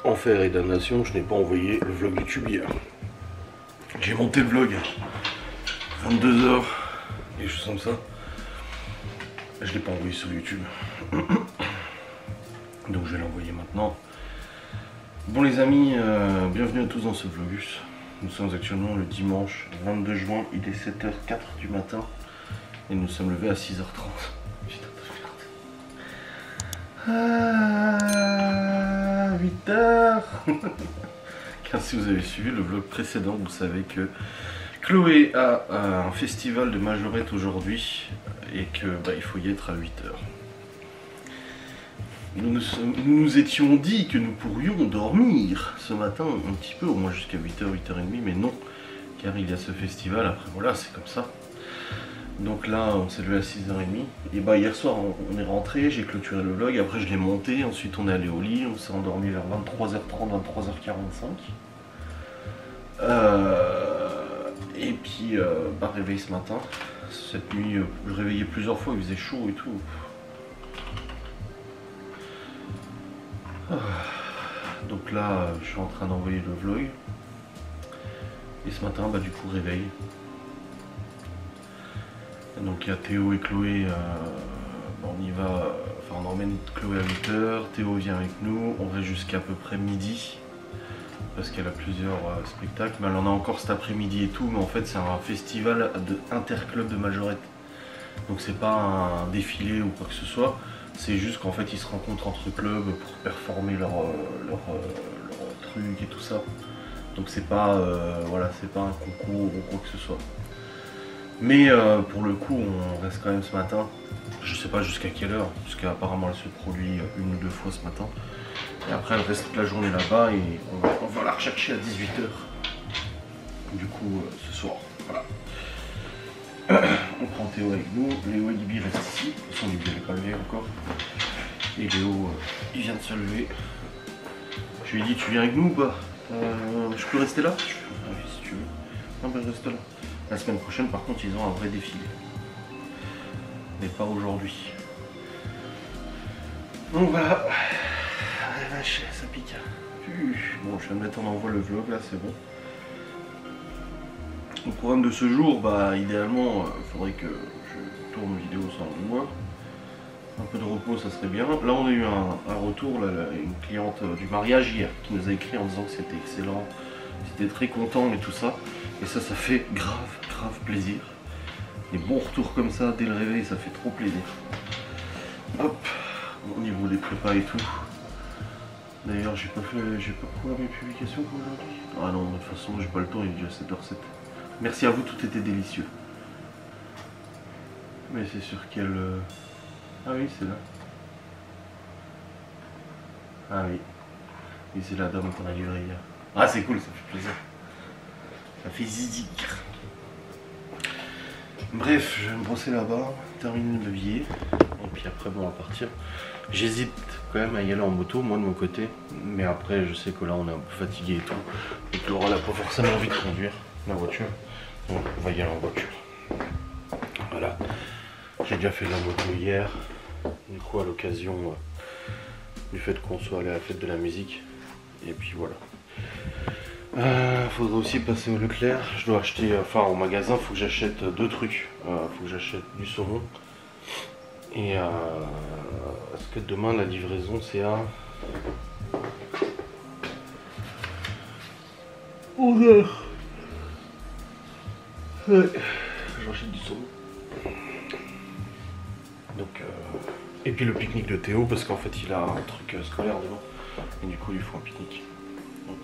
Enfer et damnation, je n'ai pas envoyé le vlog YouTube hier. J'ai monté le vlog 22 h et je sens ça. Je l'ai pas envoyé sur YouTube. Donc je vais l'envoyer maintenant. Bon les amis, bienvenue à tous dans ce vlogus. Nous sommes actuellement le dimanche 22 juin, il est 7h04 du matin. Et nous sommes levés à 6h30. Putain de merde. 8h. Car si vous avez suivi le vlog précédent, vous savez que Chloé a un festival de majorette aujourd'hui et que il faut y être à 8h. Nous nous étions dit que nous pourrions dormir ce matin un petit peu, au moins jusqu'à 8h, 8h30, mais non, car il y a ce festival, après voilà, c'est comme ça. Donc là, on s'est levé à 6h30, et hier soir, on est rentré, j'ai clôturé le vlog, après je l'ai monté, ensuite on est allé au lit, on s'est endormi vers 23h30, 23h45. Et puis, réveil ce matin, cette nuit, je réveillais plusieurs fois, il faisait chaud et tout. Donc là, je suis en train d'envoyer le vlog. Et ce matin, du coup, réveil. Donc il y a Théo et Chloé. On y va. Enfin, on emmène Chloé à 8h. Théo vient avec nous. On reste jusqu'à peu près midi. Parce qu'elle a plusieurs spectacles. Mais elle en a encore cet après-midi et tout. Mais en fait, c'est un festival interclub de majorette. Donc c'est pas un défilé ou quoi que ce soit. C'est juste qu'en fait ils se rencontrent entre clubs pour performer leur truc et tout ça. Donc c'est pas voilà, c'est pas un concours ou quoi que ce soit. Mais pour le coup on reste quand même ce matin. Je sais pas jusqu'à quelle heure, parce qu'apparemment elle se produit une ou deux fois ce matin. Et après elle reste toute la journée là-bas et on va la rechercher à 18h. Du coup ce soir. Voilà. On prend Théo avec nous, Léo et Libby restent ici, de toute façon Libby n'est pas levé encore. Et Léo, il vient de se lever. Je lui ai dit, tu viens avec nous ou pas? Je peux rester là? Oui, si tu veux. Non, je reste là. La semaine prochaine, par contre, ils ont un vrai défilé. Mais pas aujourd'hui. Donc voilà. Ah, vache, ça pique. Bon, je viens de mettre en envoi le vlog, là, c'est bon. Le programme de ce jour, idéalement, il faudrait que je tourne une vidéo sans le voir. Un peu de repos, ça serait bien. Là, on a eu un retour, là, une cliente du mariage hier, qui nous a écrit en disant que c'était excellent, c'était très content et tout ça. Et ça fait grave plaisir. Des bons retours comme ça, dès le réveil, ça fait trop plaisir. Hop, au niveau des prépas et tout. D'ailleurs, j'ai pas couvert mes publications pour aujourd'hui. Ah non, de toute façon, j'ai pas le temps, il est déjà 7h07. Merci à vous, tout était délicieux. Mais c'est sur quel... Ah oui, c'est là. Ah oui. Oui, c'est la dame qu'on a livrée hier. Ah, c'est cool, ça fait plaisir. Ça fait zizi. Bref, je vais me brosser la-bas, terminer le levier. Et puis après, bon, on va partir. J'hésite quand même à y aller en moto, moi de mon côté. Mais après, je sais que là, on est un peu fatigué et tout. Et que Laura n'a pas forcément envie de conduire la voiture. Donc on va y aller en voiture. Voilà. J'ai déjà fait de la moto hier. Du coup à l'occasion du fait qu'on soit allé à la fête de la musique. Et puis voilà. Faudra aussi passer au Leclerc. Je dois acheter, au magasin, faut que j'achète deux trucs. Faut que j'achète du saumon. Et est-ce que demain la livraison c'est à 11h. Ouais, j'achète du saumon. Donc, et puis le pique-nique de Théo, parce qu'en fait il a un truc scolaire devant. Et du coup il faut un pique-nique. Donc,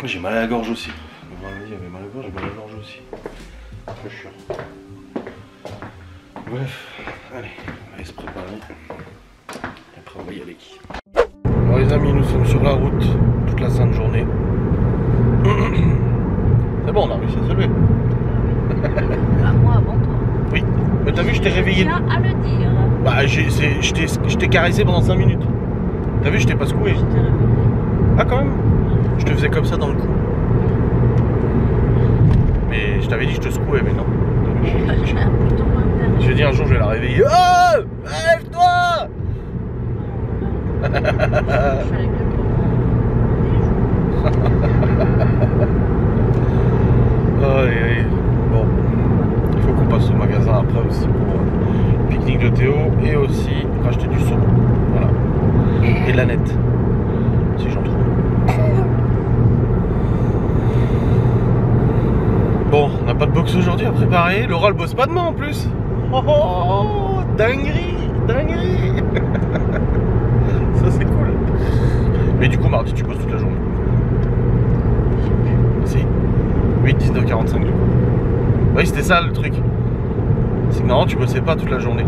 j'ai mal à la gorge aussi. Il y avait mal à la gorge, j'ai mal à la gorge aussi. C'est chiant. Bref, allez, on va se préparer. Et après on va y aller. Alors les amis, nous sommes sur la route toute la sainte journée. C'est bon, on a réussi à se lever. Moi avant toi. Oui, mais t'as vu, je t'ai réveillé. Tiens à le dire. Je t'ai caressé pendant 5 minutes. T'as vu, je t'ai pas secoué. Je t'ai réveillé. Ah, quand même. Je te faisais comme ça dans le cou. Mais je t'avais dit que je te secouais, mais non. Je vais dire un jour, je vais la réveiller. Oh, lève-toi. Bon, il faut qu'on passe au magasin après aussi pour le pique-nique de Théo et aussi racheter du saumon. Voilà. Et de la nette, si j'en trouve. Bon, on n'a pas de box aujourd'hui à préparer. Laura elle bosse pas demain en plus. Oh, dinguerie, dinguerie. Ça c'est cool. Mais du coup mardi tu bosses toute la journée. Si. 8, 19, 45 du coup. Oui c'était ça le truc. C'est que normalement tu bossais pas toute la journée.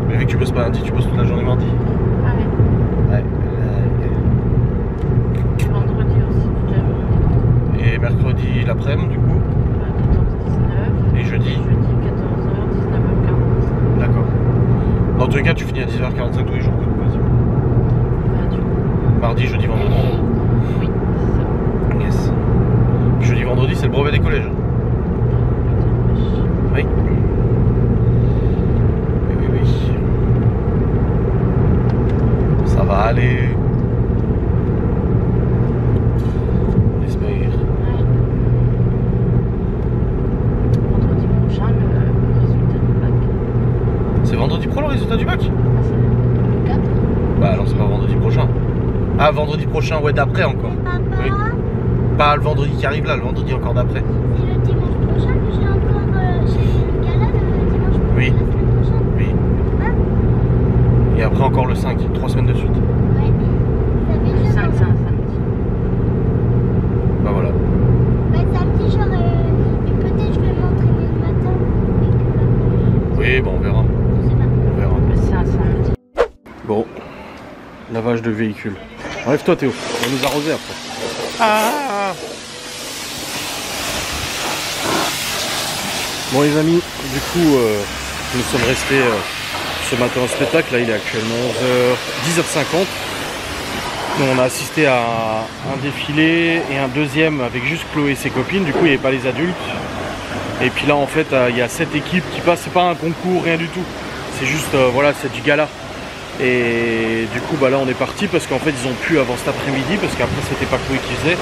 Mais vu que tu bosses pas lundi, tu bosses toute la journée mardi. Ah ouais. Ouais. Vendredi aussi toute la journée. Et mercredi l'après-midi du coup. 14, 19. Et jeudi. Jeudi 14h, 19h40. D'accord. Dans tous les cas tu finis à 10h45 tous les jours. Mardi, jeudi, vendredi. Oui, c'est ça. Yes. Jeudi, vendredi, c'est le brevet des collèges. Oui. Oui. Ça va aller. On espère. Ouais. Vendredi prochain, le résultat du bac. C'est vendredi pro le résultat du bac? Ah, c'est le 4. Bah non, c'est pas vendredi prochain. Ah, vendredi prochain, ouais, d'après encore. Papa, Oui. Pas le vendredi qui arrive là, le vendredi encore d'après. c'est le dimanche prochain que j'ai encore le gala le dimanche prochain, Oui. la semaine prochaine. Oui. Ah, Et après encore le 5, 3 semaines de suite. ouais. Ça fait Le 5, déjà c'est un samedi. Bah voilà. Bah, samedi, et peut-être je vais m'entraîner le matin. Et que, Oui, bon, on verra. je sais pas. On verra. C'est un samedi. Bon, lavage de véhicule. Enlève-toi Théo, on va nous arroser après. Ah bon les amis, du coup nous sommes restés ce matin au spectacle. Là il est actuellement 10h50. On a assisté à un défilé et un deuxième avec juste Chloé et ses copines. Du coup il n'y avait pas les adultes. Et puis là en fait il y a 7 équipes qui passent. C'est pas un concours, rien du tout. C'est juste voilà, c'est du gala. Et du coup bah là on est parti parce qu'en fait ils ont pu avant cet après-midi parce qu'après c'était pas Chloé qui faisait.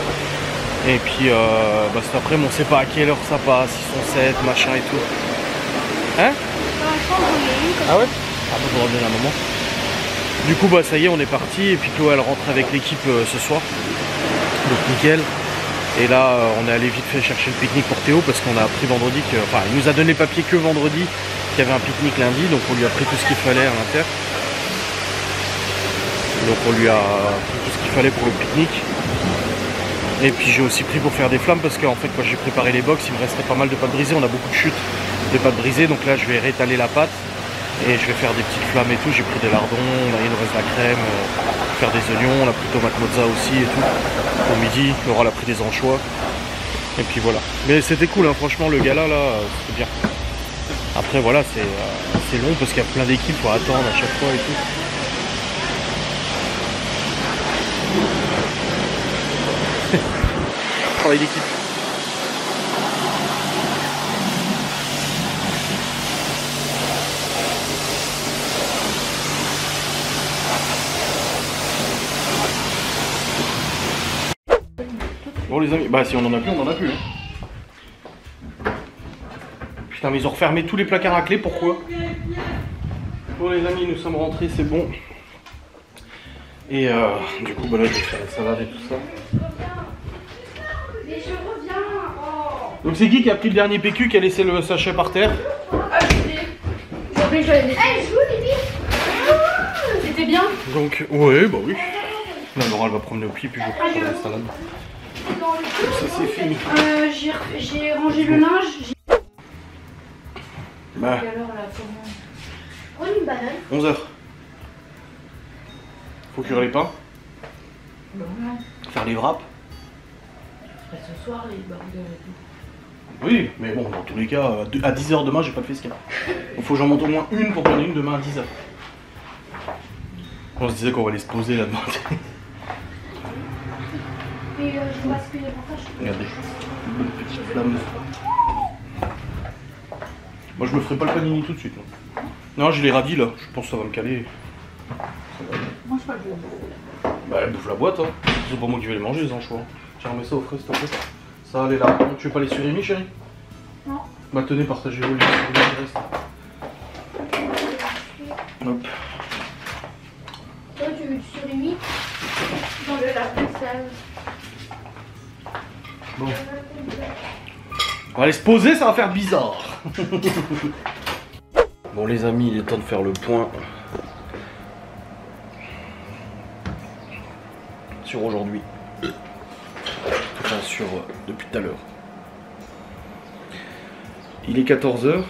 Et puis bah cet après-midi on sait pas à quelle heure ça passe, ils sont 7, machin et tout. Hein? Ah ouais? Ah bah faudra donner un moment. Du coup bah ça y est on est parti et puis Chloé elle rentre avec l'équipe ce soir. Donc nickel. Et là on est allé vite fait chercher le pique-nique pour Théo parce qu'on a appris vendredi que. Enfin il nous a donné le papier que vendredi qu'il y avait un pique-nique lundi, donc on lui a pris tout ce qu'il fallait à l'intérieur. Donc on lui a pris tout ce qu'il fallait pour le pique-nique. Et puis j'ai aussi pris pour faire des flammes parce qu'en fait quand j'ai préparé les box il me restait pas mal de pâtes brisées. On a beaucoup de chutes de pâtes brisées, donc là je vais réétaler la pâte et je vais faire des petites flammes et tout. J'ai pris des lardons, là il nous reste de la crème, faire des oignons, on a pris tomate mozza aussi et tout. Au midi, Laura a pris des anchois. Et puis voilà. Mais c'était cool hein, franchement le gala là c'était bien. Après voilà c'est long parce qu'il y a plein d'équipes, faut attendre à chaque fois et tout. Travail d'équipe. Bon les amis, bah si on en a plus, on en a plus. Hein. Putain mais ils ont refermé tous les placards à clé, pourquoi? Bon les amis, nous sommes rentrés, c'est bon. Et du coup bah là je vais faire la salade et tout ça. Mais je reviens. Oh. Donc c'est qui a pris le dernier PQ qui a laissé le sachet par terre? Ah, j'ai oublié que j'avais laissé. Elle joue, les C'était bien. Donc ouais bah oui. Là Laura elle va promener au pied puis je vais prendre la salade. Ça c'est fini. J'ai rangé le linge. Bah Et alors là, comment? Prends une banane. 11h. Faut cuire les pains, Bon, faire les wraps. ce soir, les burgers et tout. Oui, mais bon, dans tous les cas, à 10h demain, j'ai pas de fesca. Il faut que j'en monte au moins une pour prendre une demain à 10h. On se disait qu'on va aller se poser là-dedans. Et je vois ce que les partages. Regardez, une petite flamme. Moi, je me ferai pas le panini tout de suite. Non, j'ai les radis là, je pense que ça va me caler. Mange Moi, je le bouffe. Bah elle bouffe la boîte, hein. C'est pas moi qui vais les manger les anchois. Tiens, remets ça au frais s'il te plaît. Ça, elle est là. Tu veux pas les surimi, chérie? Non. Bah tenez, partagez-vous les surimi qui restent. Hop. Toi, tu veux du surimi dans le lave-vaisselle. Bon. On va aller se poser, ça va faire bizarre. Bon les amis, il est temps de faire le point sur aujourd'hui. Enfin sur depuis tout à l'heure. Il est 14 h.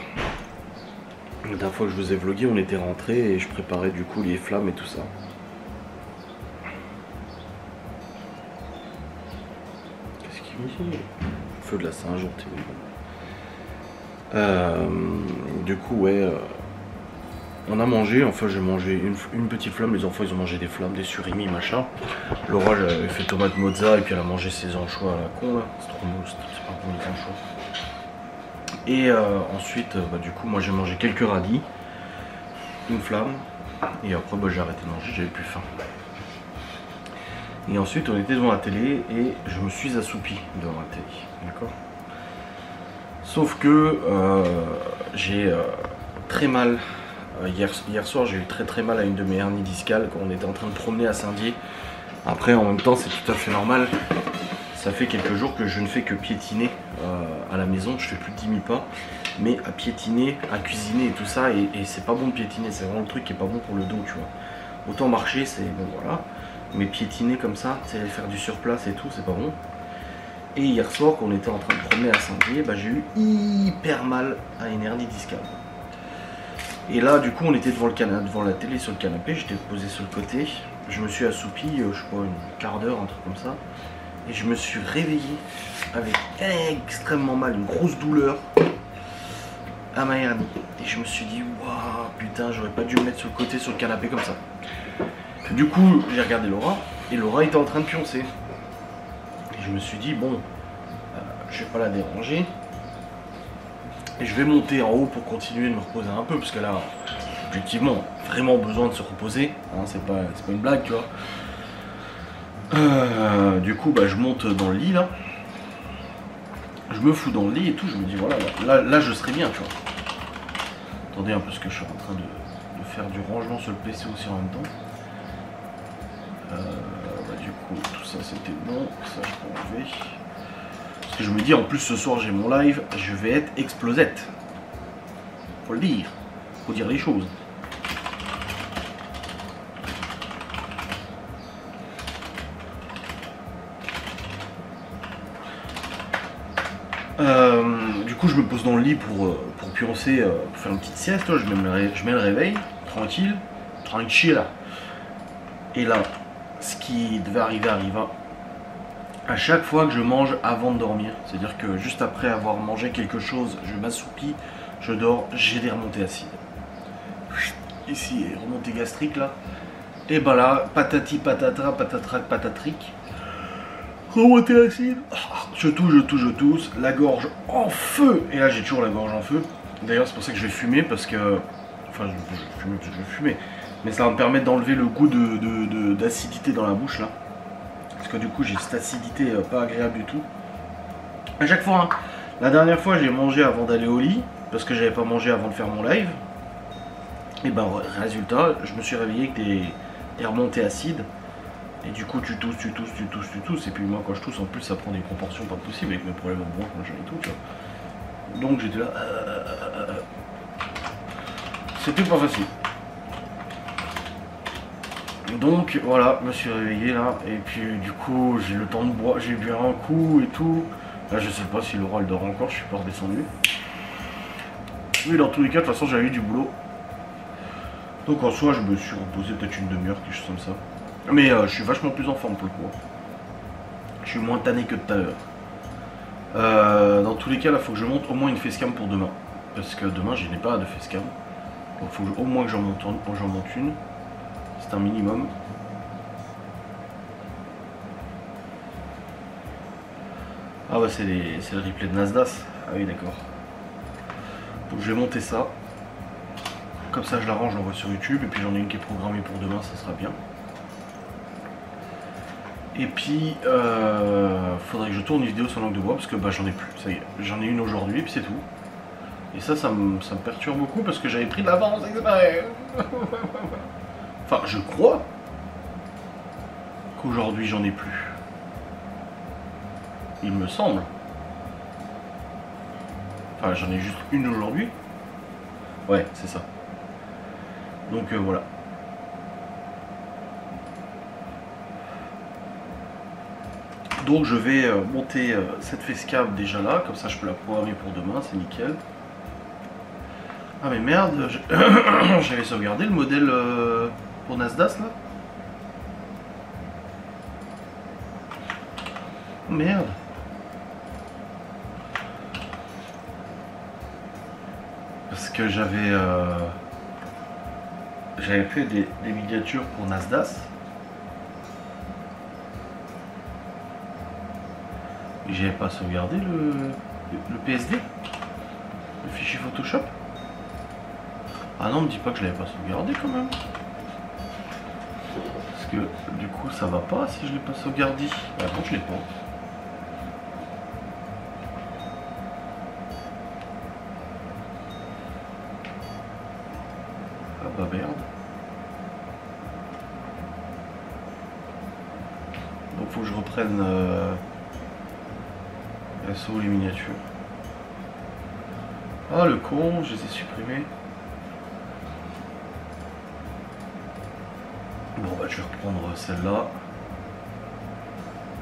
La dernière fois que je vous ai vlogué, on était rentrés et je préparais du coup les flammes et tout ça. Qu'est-ce qu'il me dit? Feu de la Saint-Jean, du coup, ouais, on a mangé. Enfin, j'ai mangé une petite flamme. Les enfants, ils ont mangé des flammes, des surimi, machin. Laura, j'avais fait tomate mozza et puis elle a mangé ses anchois à la con là. C'est trop mou, c'est pas bon les anchois. Et ensuite, bah, du coup, moi j'ai mangé quelques radis, une flamme, et après, bah, j'ai arrêté de manger, j'avais plus faim. Et ensuite, on était devant la télé et je me suis assoupi devant la télé, d'accord? Sauf que j'ai très mal, hier soir j'ai eu très mal à une de mes hernies discales quand on était en train de promener à Saint-Dié. Après, en même temps, c'est tout à fait normal. Ça fait quelques jours que je ne fais que piétiner à la maison, je fais plus de 10 000 pas, mais à piétiner, à cuisiner et tout ça, et c'est pas bon de piétiner, c'est vraiment le truc qui est pas bon pour le dos, tu vois. Autant marcher, c'est bon, voilà, mais piétiner comme ça, c'est faire du surplace et tout, c'est pas bon. Et hier soir, quand on était en train de promener à Saint-Dié, bah, j'ai eu hyper mal à une hernie discale. Et là, du coup, on était devant la télé sur le canapé, j'étais posé sur le côté, je me suis assoupi, je sais pas, une quart d'heure, un truc comme ça. Et je me suis réveillé avec extrêmement mal, une grosse douleur à ma hernie. Et je me suis dit, waouh, putain, j'aurais pas dû me mettre sur le côté sur le canapé comme ça. Du coup, j'ai regardé Laura, et Laura était en train de pioncer. Et je me suis dit, bon, je vais pas la déranger. Et je vais monter en haut pour continuer de me reposer un peu, parce qu'elle a objectivement vraiment besoin de se reposer. Hein, c'est pas une blague, tu vois. Du coup, bah, je monte dans le lit là. Je me fous dans le lit et tout. Je me dis, voilà, là je serai bien, tu vois. Attendez un peu, ce que je suis en train de faire du rangement sur le PC aussi en même temps. Bah, du coup, tout ça c'était bon. Ça, je peux enlever. Parce que je me dis, en plus, ce soir j'ai mon live. Je vais être explosette. Faut le dire. Faut dire les choses. Du coup, je me pose dans le lit pour pioncer, pour faire une petite sieste. Je mets le réveil, tranquille. Et là, ce qui devait arriver arriva. À chaque fois que je mange avant de dormir, c'est-à-dire que juste après avoir mangé quelque chose, je m'assoupis, je dors, j'ai des remontées acides. Ici, remontée gastrique là. Et bah là, patati patata, patatrac, patatric. Remontée acide. Je tousse, la gorge en feu. Et là, j'ai toujours la gorge en feu. D'ailleurs, c'est pour ça que je vais fumer, parce que... Enfin, je vais fumer. Mais ça va me permettre d'enlever le goût d'acidité dans la bouche là. Parce que du coup, j'ai cette acidité pas agréable du tout. À chaque fois, hein. La dernière fois, j'ai mangé avant d'aller au lit, parce que j'avais pas mangé avant de faire mon live. Et ben, résultat, je me suis réveillé avec des remontées acides. Et du coup, tu tousses. Et puis moi, quand je tousse, en plus, ça prend des proportions pas possibles avec mes problèmes au bronche, machin et tout, tu vois. Donc j'étais là. C'était pas facile. Donc voilà, je me suis réveillé là. Et puis du coup, j'ai le temps de boire, j'ai bu un coup et tout. Là, je sais pas si Laura elle dort encore, je suis pas redescendu. Mais dans tous les cas, de toute façon, j'avais eu du boulot. Donc en soi, je me suis reposé peut-être une demi-heure, quelque chose comme ça. Mais je suis vachement plus en forme pour le coup. Je suis moins tanné que tout à l'heure. Dans tous les cas, là, faut que je monte au moins une facecam pour demain. Parce que demain, je n'ai pas de facecam. Donc il faut au moins que j'en monte une. C'est un minimum. Ah bah c'est le replay de Nasdaq. Ah oui, d'accord. Donc je vais monter ça. Comme ça, je l'arrange, je l'envoie sur YouTube. Et puis j'en ai une qui est programmée pour demain, ça sera bien. Et puis faudrait que je tourne une vidéo sur langue de bois parce que bah, j'en ai plus, ça y est, j'en ai une aujourd'hui puis c'est tout. Et ça me perturbe beaucoup parce que j'avais pris de l'avance exprès. Enfin je crois qu'aujourd'hui j'en ai plus. Il me semble. Enfin j'en ai juste une aujourd'hui. Ouais c'est ça. Donc voilà. Donc je vais monter cette facecam déjà là, comme ça je peux la programmer pour demain, c'est nickel. Ah mais merde, j'avais sauvegardé le modèle pour Nasdaq là. Oh, merde. Parce que j'avais fait des miniatures pour Nasdaq. J'avais pas sauvegardé le PSD, le fichier Photoshop. Ah non, me dis pas que je l'avais pas sauvegardé quand même. Parce que du coup ça va pas si je l'ai pas sauvegardé. Ah non, je l'ai pas. Ah bah merde. Donc faut que je reprenne SO les miniatures. Ah le con, je les ai supprimés. Bon bah je vais reprendre celle-là.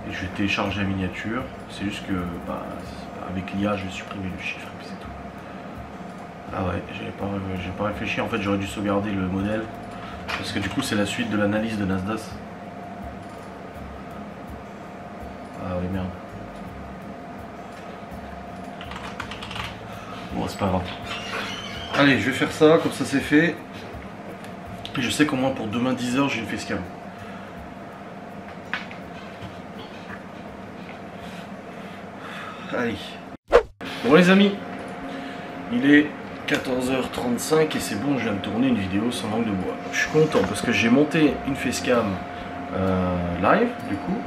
Et je vais télécharger la miniature. C'est juste que bah, avec l'IA je vais supprimer le chiffre et puis c'est tout. Ah ouais, j'ai pas réfléchi, en fait j'aurais dû sauvegarder le modèle. Parce que du coup c'est la suite de l'analyse de Nasdaq. Ah oui merde. Bon c'est pas grave. Allez je vais faire ça, comme ça c'est fait. Et je sais qu'au moins pour demain 10h j'ai une facecam. Allez. Bon les amis, il est 14h35 et c'est bon, je viens de tourner une vidéo sans langue de bois. Je suis content parce que j'ai monté une facecam live du coup.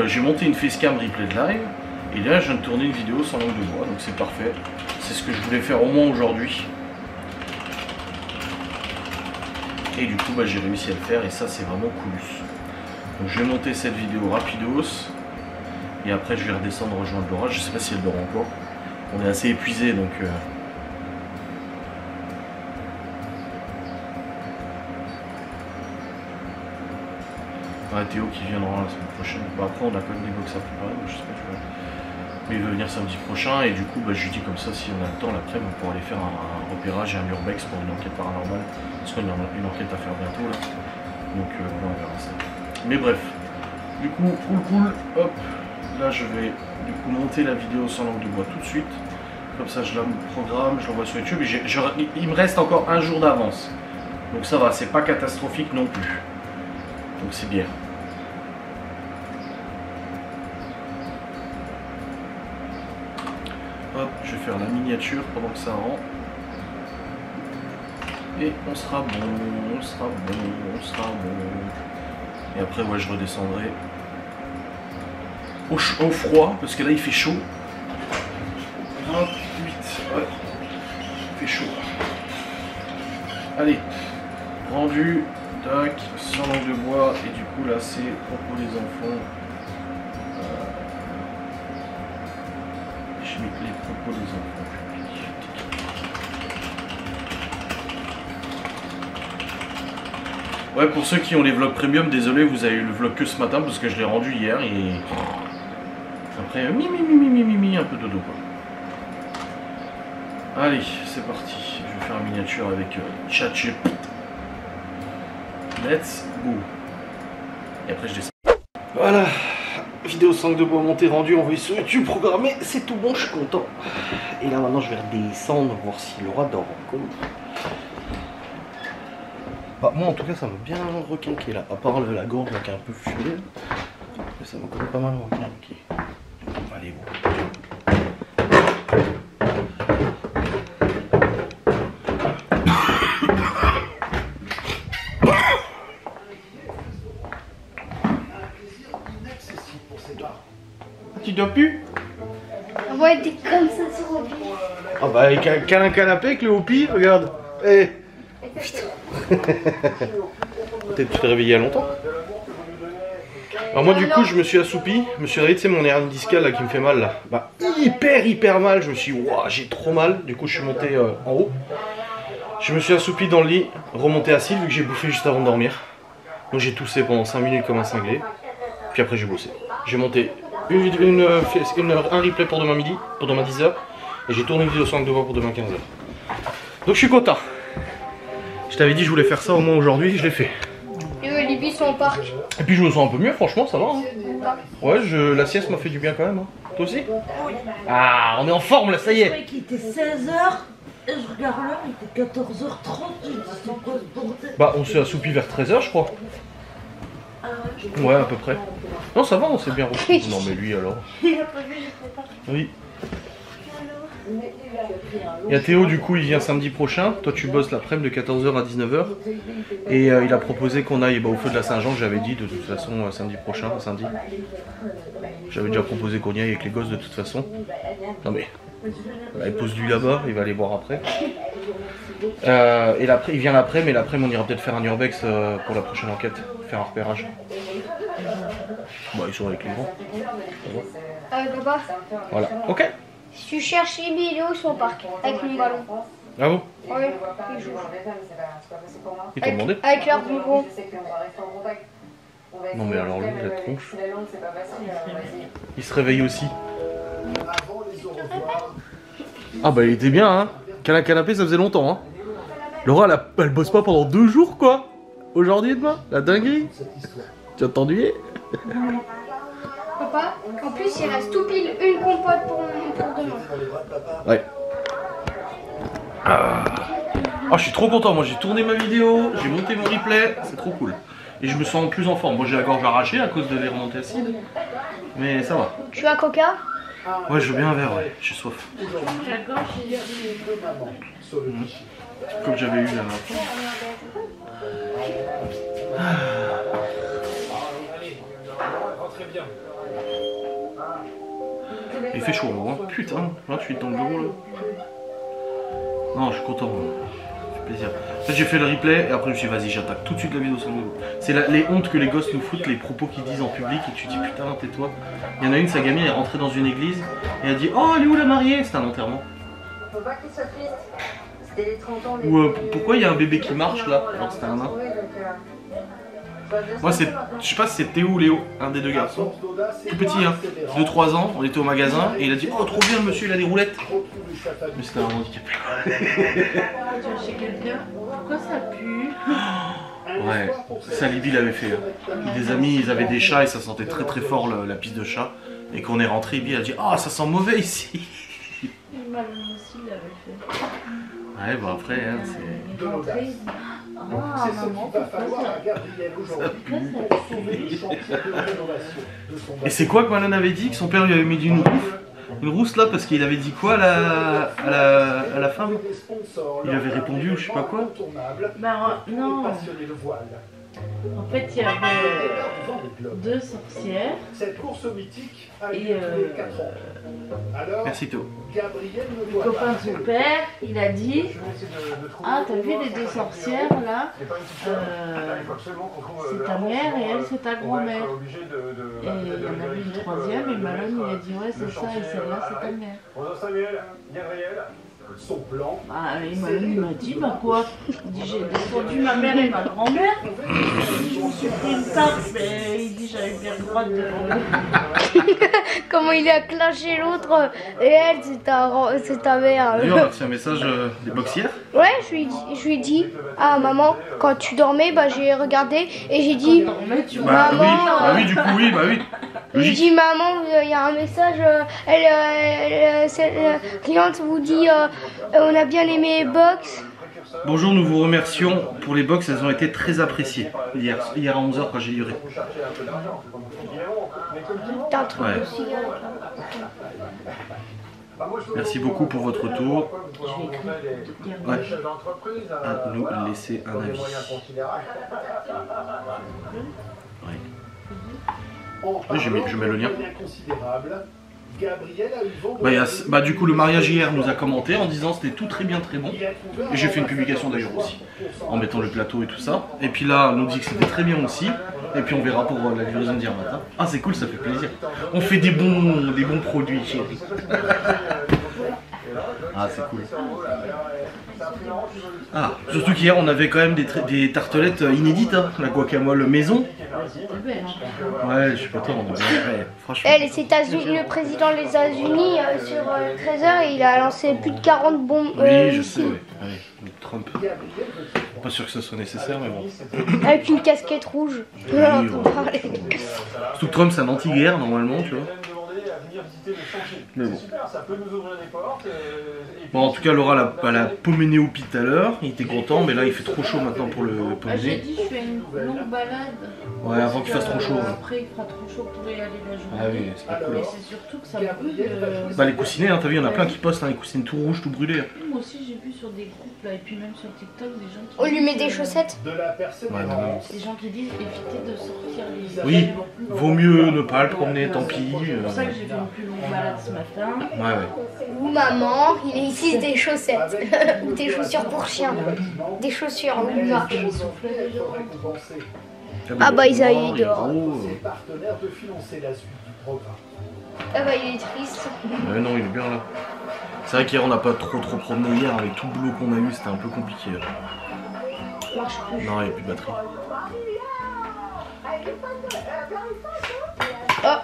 J'ai monté une facecam replay de live et là je viens de tourner une vidéo sans langue de bois, donc c'est parfait. C'est ce que je voulais faire au moins aujourd'hui. Et du coup bah, j'ai réussi à le faire et ça c'est vraiment cool. Donc je vais monter cette vidéo rapidos et après je vais redescendre rejoindre Laura. Je sais pas si elle dort encore. On est assez épuisé donc ouais, Théo qui viendra la semaine prochaine. Bah, après on a quand même des box à préparer, donc je sais pas, tu vois. Mais il veut venir samedi prochain et du coup bah, je lui dis comme ça si on a le temps l'après-midi on pourra aller faire un repérage et un urbex pour une enquête paranormale. Parce qu'on a une enquête à faire bientôt là. Donc voilà, on verra ça. Mais bref, du coup cool, hop, là je vais du coup monter la vidéo sans langue de bois tout de suite. Comme ça je la programme, je l'envoie sur YouTube et il me reste encore un jour d'avance. Donc ça va, c'est pas catastrophique non plus. Donc c'est bien. Hop, je vais faire la miniature pendant que ça rend. Et on sera bon, on sera bon, on sera bon. Et après, ouais, je redescendrai au froid, parce que là, il fait chaud. 28, ouais, il fait chaud. Allez, rendu, tac, sans langue de bois, et du coup, là, c'est propos des enfants. Je mets les propos des enfants. Ouais, pour ceux qui ont les vlogs premium, désolé, vous avez eu le vlog que ce matin parce que je l'ai rendu hier et après un peu dodo quoi. Allez, c'est parti. Je vais faire une miniature avec ChatGPT. Let's go. Et après je descends. Voilà. Vidéo 5 de bois montée rendue, envoyée sur YouTube, programmé, c'est tout bon, je suis content. Et là maintenant je vais redescendre, voir si Laura dort encore. Bah, moi en tout cas ça m'a bien requinqué là, à part la gorge là, qui est un peu fumée, mais ça m'a quand même pas mal requinqué. Allez bon. Tu dors plus? On va être comme ça sur le pied. Ah bah avec un canapé avec le hopi, regarde. Eh. Putain. Peut-être tu t'es réveillé il y a longtemps. Alors moi du coup je me suis assoupi, je me suis réveillé, tu sais mon hernie discale là qui me fait mal là. Bah hyper mal, je me suis dit waouh j'ai trop mal, du coup je suis monté en haut. Je me suis assoupi dans le lit, remonté assis vu que j'ai bouffé juste avant de dormir. Donc j'ai toussé pendant 5 minutes comme un cinglé. Puis après j'ai bossé. J'ai monté un replay pour demain midi, pour demain 10h. Et j'ai tourné une vidéo sur Angle de Bois pour demain 15h. Donc je suis content. Je t'avais dit je voulais faire ça au moins aujourd'hui, je l'ai fait. Et les billes sont au parc. Et puis je me sens un peu mieux, franchement ça va. Hein. Ouais, la sieste m'a fait du bien quand même. Hein. Toi aussi? Ah, on est en forme là, ça y est. Je croyais qu'il était 16h. Et je regarde l'heure, il était 14h30. Je dis c'est quoi ce bordel? Bah on s'est assoupi vers 13h je crois. Ouais à peu près. Non ça va, on s'est bien repris. Non mais lui alors. Il a pas vu, je sais pas. Oui. Il y a Théo du coup il vient samedi prochain. Toi tu bosses l'après-midi de 14h à 19h. Et il a proposé qu'on aille au feu de la Saint-Jean. J'avais dit de toute façon samedi prochain, samedi. J'avais déjà proposé qu'on y aille avec les gosses de toute façon. Non mais il pose lui là-bas, il va aller voir après. Et l'après, il vient l'après, mais l'après on ira peut-être faire un urbex pour la prochaine enquête, faire un repérage. Bah ils sont avec les grands. Papa, Voilà, ok. si tu cherches les billes, ils sont au parc avec mon ballon. Ah bon? Oui, ils jouent. Ils t'ont demandé? Avec leur biberon. Non mais alors lui, la tronche. Il se réveille aussi. Ah bah il était bien hein. Canapé ça faisait longtemps hein. Laura elle bosse pas pendant 2 jours quoi. Aujourd'hui et demain. La dinguerie. Tu as t'ennuyer? Papa, en plus il reste tout pile une compote pour demain. Ouais. Oh je suis trop content, moi j'ai tourné ma vidéo, j'ai monté mon replay, c'est trop cool. Et je me sens plus en forme. Moi j'ai la gorge arrachée à cause de les remontées acides. Mais ça va. Tu veux un coca? Ouais je veux bien un verre, ouais, j'ai soif. Comme j'avais eu là. Il fait chaud hein. Putain, 28 dans le bureau là. Non je suis content, ça fait plaisir. En fait j'ai fait le replay et après je me suis dit vas-y j'attaque tout de suite la vidéo sur le nouveau. C'est les hontes que les gosses nous foutent, les propos qu'ils disent en public et tu te dis putain tais-toi. Il y en a une, sa gamine elle est rentrée dans une église et elle a dit oh elle est où la mariée? C'était un enterrement. Faut pas qu'il soit triste. C'était les 30 ans. Ou pourquoi il y a un bébé qui marche là alors que c'était un nain? Moi c'est, je sais pas si c'est Théo ou Léo, un des deux garçons. Tout petit hein, 2-3 ans, on était au magasin et il a dit oh trop bien le monsieur il a des roulettes. Mais c'était un handicapé. Chez quelqu'un, pourquoi ça pue? Ouais, ça Libby l'avait fait. Hein. Des amis ils avaient des chats et ça sentait très très fort la piste de chat. Et quand on est rentré, Libby a dit oh ça sent mauvais ici. Malin aussi l'avait fait. Ouais bah après hein, c'est... Il est rentré, ah maman, pourquoi ça Et c'est quoi que Malone avait dit? Que son père lui avait mis une rousse là parce qu'il avait dit quoi à la femme? Il avait répondu ou je sais pas quoi. Bah non. En fait il y avait 2 sorcières. Cette course mythique a Et lieu tous les 4 ans. Alors, Merci Théo. Gabriel me Le voit. copain de son père, il a dit ah t'as vu les 2 sorcières là, c'est ta mère et elle c'est ta grand-mère. Et il y en avait une troisième et Malone il a dit ouais c'est ça et celle-là c'est ta mère. Bonjour Samuel, Gabriel. Son plan. Bah et Malone il m'a dit bah quoi? Il dit j'ai défendu ma mère et ma grand-mère. Je me suis pris une tarte mais il dit j'avais bien le droit de défendre. Comment il a clashé l'autre et elle c'est ta mère. Lui on a reçu un message des boxières. Ouais, je lui ai dit ah maman quand tu dormais bah j'ai regardé et j'ai dit Bah maman, oui, bah oui du coup oui, bah oui. j'ai dit maman il y a un message cette cliente vous dit on a bien aimé les box. Bonjour, nous vous remercions pour les box, elles ont été très appréciées hier à 11h quand j'ai livré. T'as un truc Ouais. aussi. Merci beaucoup pour votre retour. Ouais. À nous laisser un avis. Ouais. Oui, je mets le lien. Considérable. Gabriel a eu vent de Bah, la bah, du coup, le mariage hier nous a commenté en disant c'était tout très bien, très bon. Il a trouvé un Et j'ai fait une publication d'ailleurs aussi, en mettant le plateau et tout ça. Et puis là, on nous dit que c'était très bien aussi. Et puis on verra pour la livraison d'hier matin. Ah, c'est cool, ça fait plaisir. On fait des bons produits, chérie. Ah, c'est cool. Ah, surtout qu'hier on avait quand même des tartelettes inédites, hein. La guacamole maison. Ouais, je suis pas on a bien. Ouais, franchement. Les États-Unis, le président des États-Unis sur 13h, il a lancé plus de 40 bombes. Oui, je sais, ouais. Trump. Pas sûr que ce soit nécessaire, mais bon. Avec une casquette rouge. Oui, ouais. Surtout que Trump, c'est un anti-guerre normalement, tu vois. Mais bon. Bon, en tout cas, Laura elle a Poménéopie tout à l'heure. Il était content, mais là il fait trop chaud maintenant pour le Ah, j'ai Poméné. dit, je fais une longue balade. Ouais, avant qu'il fasse trop chaud. Ouais. Après, il fera trop chaud pour y aller la journée. Ah oui, c'est pas cool. Mais c'est surtout que ça brûle. Bah, les coussinets, hein, t'as vu, il y en a plein qui postent, hein, les coussinets tout rouges, tout brûlés. Moi aussi, j'ai vu sur des groupes là, et puis même sur TikTok, des gens qui. On lui met disent, des chaussettes. de la persévérance. Ouais, non. Des gens qui disent évitez de sortir les. Oui, vaut mieux ne pas le promener, tant pis. C'est pour ça que j'ai fait une plus longue balade ce matin. Ouais. Ou maman, il est ici des chaussettes. Ou des chaussures pour chien. Des chaussures où il marche. Ah bah, ils aillent dehors. Ses partenaires de financer la suite du programme. Ah bah, il est triste. Ouais, non, il est bien là. C'est vrai qu'hier on n'a pas trop promené hier avec tout le boulot qu'on a eu, c'était un peu compliqué. Marche plus. Non, il n'y a plus de batterie. Oh,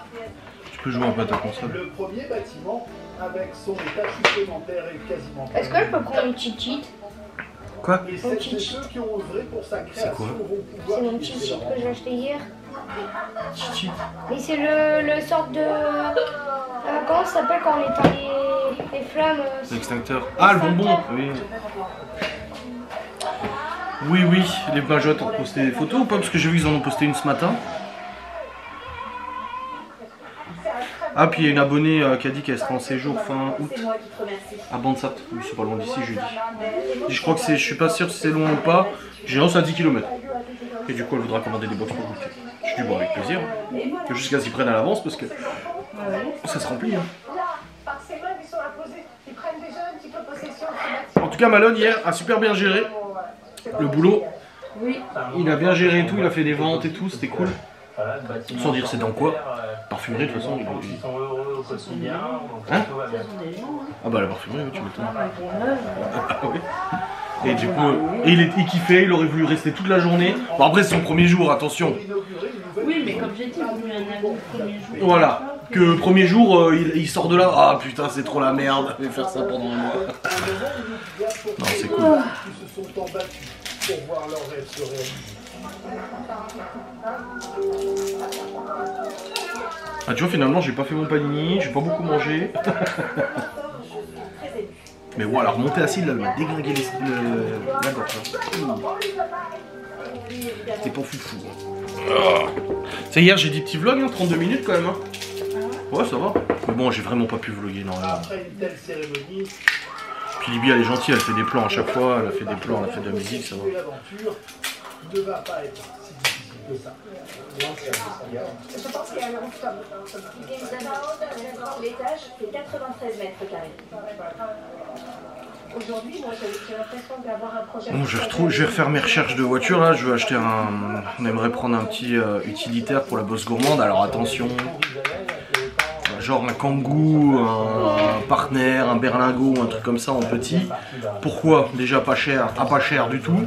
Tu peux jouer un peu à ta console. Le premier bâtiment, avec son étage supplémentaire, est quasiment est-ce que je peux prendre une petite cheat? Quoi? Et celles et ceux qui ont œuvré pour sa création quoi vont pouvoir C'est mon quitter petit cheat leur que j'ai acheté hier. Chichi. Mais c'est le sorte de... comment ça s'appelle quand on éteint les flammes L'extincteur. Ah, le bonbon. Oui. Oui, les Bajottes ont posté des photos ou pas? Parce que j'ai vu qu'ils en ont posté une ce matin. Ah, puis il y a une abonnée qui a dit qu'elle sera en séjour fin août à Bansat. Oui, c'est pas loin d'ici, jeudi. Je crois que c'est, je suis pas sûr si c'est loin ou pas. J'ai lancé à 10 km. Et du coup, elle voudra commander des box pour goûter. Je dis bon, avec plaisir. Jusqu'à ce qu'ils prennent à l'avance parce que ça se remplit. Hein. En tout cas, Malone hier a super bien géré le boulot. Oui. Il a bien géré tout, il a fait des ventes et tout, c'était cool. Sans dire c'est dans quoi. Parfumerie de toute façon. Hein? Ah bah la parfumerie, oui, tu m'étonnes. Ah oui. Et du coup, il kiffait, il aurait voulu rester toute la journée. Bon après c'est son premier jour, attention. Oui, mais comme j'ai dit, vous lui en avez le premier jour. Voilà. Que le premier jour, il sort de là, ah putain c'est trop la merde, je vais faire ça pendant un mois. Non c'est cool. Qui se sont embattus pour voir leur rêve se réaliser. Ah tu vois finalement j'ai pas fait mon panini, j'ai pas beaucoup mangé. Mais voilà, remonter acide là, il m'a déglingué la gorge là. C'était pas foufou. C'est hier j'ai dit petit vlog, hein, 32 minutes quand même. Hein. Ouais ça va. Mais bon j'ai vraiment pas pu vlogger non. Après une telle cérémonie, Puis Libye elle est gentille, elle fait des plans à chaque fois, elle a fait des plans, elle a fait de la musique, ça va. l'aventure ne va pas être si difficile que ça. Je pense qu'il y a un rooftop. L'étage fait 93 mètres carrés. Aujourd'hui, moi j'ai l'impression d'avoir un projet. Bon, je vais refaire mes recherches de voiture là, je veux acheter un... On aimerait prendre un petit utilitaire pour la bosse gourmande, alors attention. Genre un Kangoo, un Partner, un Berlingot, un truc comme ça en petit. Pourquoi? Déjà pas cher, pas cher du tout,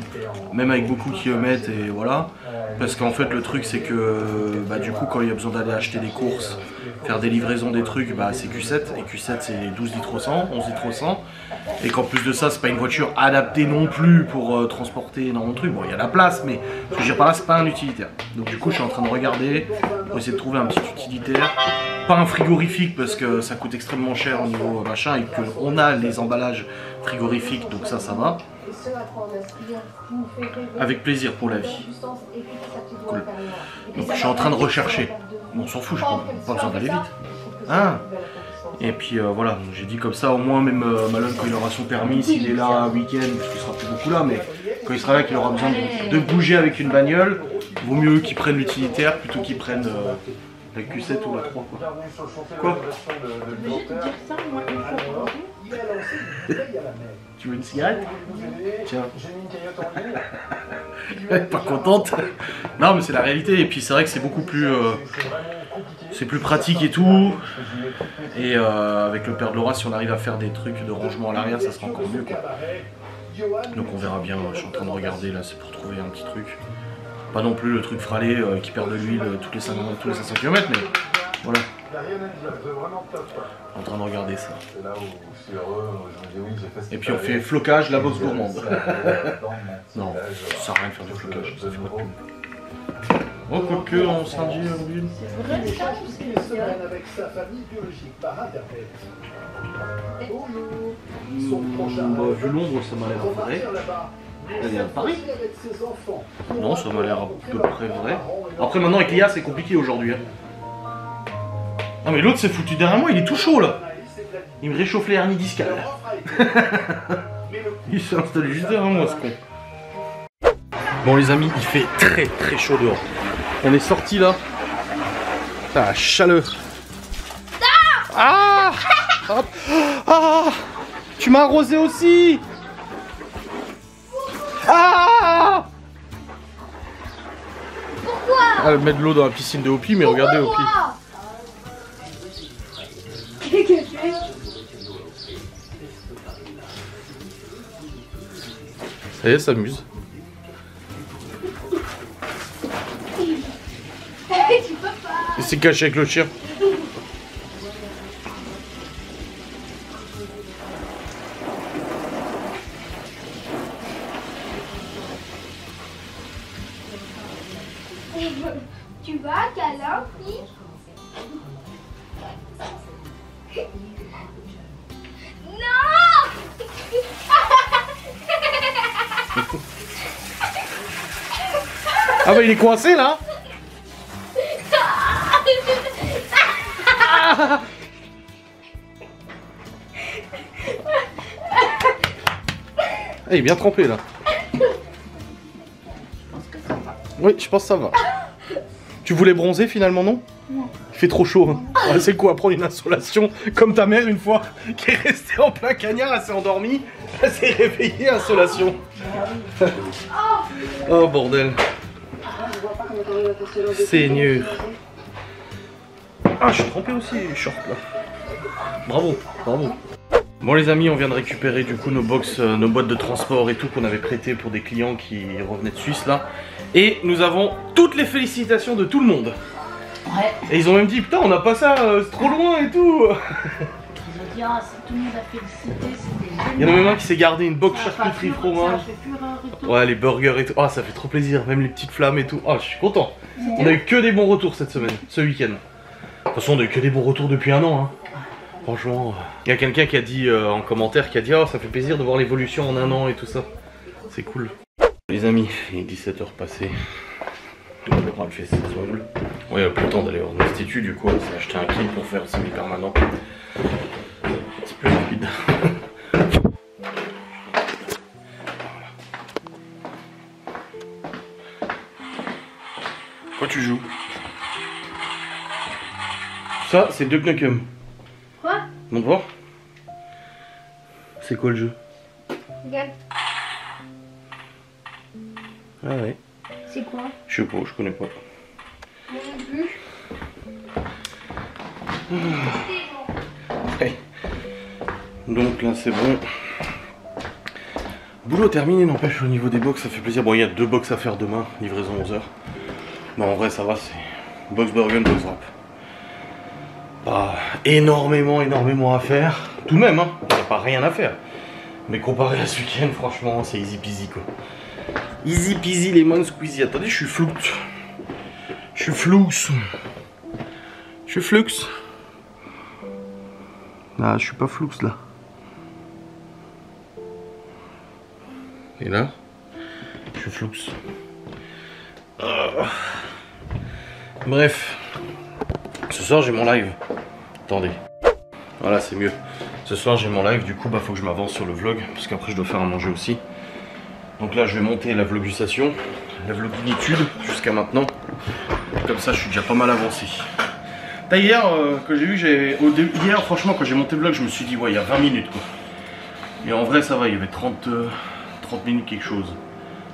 même avec beaucoup de kilomètres et voilà. Parce qu'en fait le truc c'est que bah, du coup quand il y a besoin d'aller acheter des courses, faire des livraisons des trucs, bah, c'est Q7 et Q7 c'est 12 litres au 100, 11 litres au 100. Et qu'en plus de ça c'est pas une voiture adaptée non plus pour transporter énormément de trucs. Bon il y a la place mais ce que je veux dire par là c'est pas un utilitaire. Donc du coup je suis en train de regarder pour essayer de trouver un petit utilitaire. Pas un frigorifique parce que ça coûte extrêmement cher au niveau machin et qu'on a les emballages frigorifiques donc ça va. Avec plaisir pour la vie. Cool. Donc je suis en train de rechercher. Bon, on s'en fout, j'ai pas besoin d'aller vite. Ah. Et puis voilà, j'ai dit comme ça au moins même Malone quand il aura son permis, s'il est là un week-end, parce qu'il sera plus beaucoup là, mais quand il sera là qu'il aura besoin de bouger avec une bagnole, vaut mieux qu'il prenne l'utilitaire plutôt qu'il prenne La Q7 ou la 3 quoi. Quoi? T'es obligé de dire ça, moi, une fois par jour. Il a lancé une bouteille à la mer. Tu veux une cigarette? Tiens. J'ai mis une cagnotte en ligne. Pas contente. Non mais c'est la réalité et puis c'est vrai que c'est beaucoup plus c'est plus pratique et tout. Et avec le père de Laura, si on arrive à faire des trucs de rangement à l'arrière, ça sera encore mieux quoi. Donc on verra bien, je suis en train de regarder là, c'est pour trouver un petit truc. Pas non plus le truc fralé qui perd de l'huile tous les 500 km, mais voilà. En train de regarder ça. Et puis on fait flocage, la bosse gourmande. Non, ça sert à rien de faire du flocage, ça fait pas de pub. Oh, quoique, on s'en dit l'huile. C'est vrai, ça, Une semaine avec sa famille biologique par internet. Son prochain Vu l'ombre, ça m'a l'air vrai. Elle vient de Paris. Non, ça m'a l'air à peu près vrai. Après, maintenant, avec l'IA, c'est compliqué aujourd'hui. Hein. Non, mais l'autre s'est foutu derrière moi, il est tout chaud là. Il me réchauffe les hernies discales. Il s'est installé juste derrière moi, ce con. Bon, les amis, il fait très très chaud dehors. On est sorti là. Ah, chaleur. Ah, hop. Ah, tu m'as arrosé aussi. Ah! Pourquoi? Elle met de l'eau dans la piscine de Hopi, mais regardez Hopi. Qu'est-ce que tu fais? Ça y est, elle s'amuse. Tu peux pas. Il s'est caché avec le chien. Tu vas, câlin, oui? Non! Ah bah il est coincé là. Ah. Ah, il est bien trempé là. Oui, je pense que ça va. Tu voulais bronzer finalement, non? Non. Il fait trop chaud. Hein. Ouais, c'est quoi, prendre une insolation comme ta mère une fois qui est restée en plein cagnard, elle s'est endormie, elle s'est réveillée, insolation. Oh bordel. Seigneur. Ah, je suis trempé aussi, les shorts là. Bravo, bravo. Bon les amis, on vient de récupérer du coup nos box, nos boîtes de transport et tout qu'on avait prêté pour des clients qui revenaient de Suisse là. Et nous avons toutes les félicitations de tout le monde. Ouais. Et ils ont même dit putain on a pas ça, c'est trop loin et tout. Ils ont dit, ah, si tout le monde a félicité, c'était génial. Il y en a même un qui s'est gardé une box Ça a charcuterie fait fromage. fureur et tout. Ouais, les burgers et tout. Ah, ça fait trop plaisir, même les petites flammes et tout. Ah, je suis content. On a eu que des bons retours cette semaine, ce week-end. De toute façon, on a eu que des bons retours depuis un an. Hein. Franchement, il y a quelqu'un qui a dit en commentaire qui a dit oh, ça fait plaisir de voir l'évolution en un an et tout ça. C'est cool. Les amis, il est 17h passé. On le fait cette soirée. Ouais, il n'y a plus le temps d'aller en institut, du coup, on s'est acheté un kit pour faire le semi-permanent. C'est plus rapide. Quoi tu joues? Ça, c'est Duck Nukem. Quoi? Montre voir. C'est quoi le jeu? Regarde. Ah ouais. C'est quoi? Je sais pas, je connais pas. Moi non plus. Ouais. Donc là c'est bon. Boulot terminé, n'empêche au niveau des box ça fait plaisir. Bon il y a 2 box à faire demain, livraison 11h. Mais en vrai ça va, c'est box burger, box wrap. Pas énormément à faire. Tout de même, hein, il n'y a pas rien à faire. Mais comparé à ce week-end, franchement c'est easy peasy quoi. Easy peasy lemon squeezy. Attendez, je suis flou. Je suis flou. Je suis flux. Ah, je suis pas flux là. Et là, je suis flux. Bref. Ce soir, j'ai mon live. Attendez. Voilà, c'est mieux. Ce soir, j'ai mon live. Du coup, bah, faut que je m'avance sur le vlog. Parce qu'après, je dois faire à manger aussi. Donc là, je vais monter la vlogusation. La vloginitude jusqu'à maintenant. Comme ça, je suis déjà pas mal avancé. Hier, que j'ai vu, hier, franchement, quand j'ai monté le vlog, je me suis dit, ouais, il y a 20 minutes quoi. Et en vrai, ça va, il y avait 30 minutes quelque chose.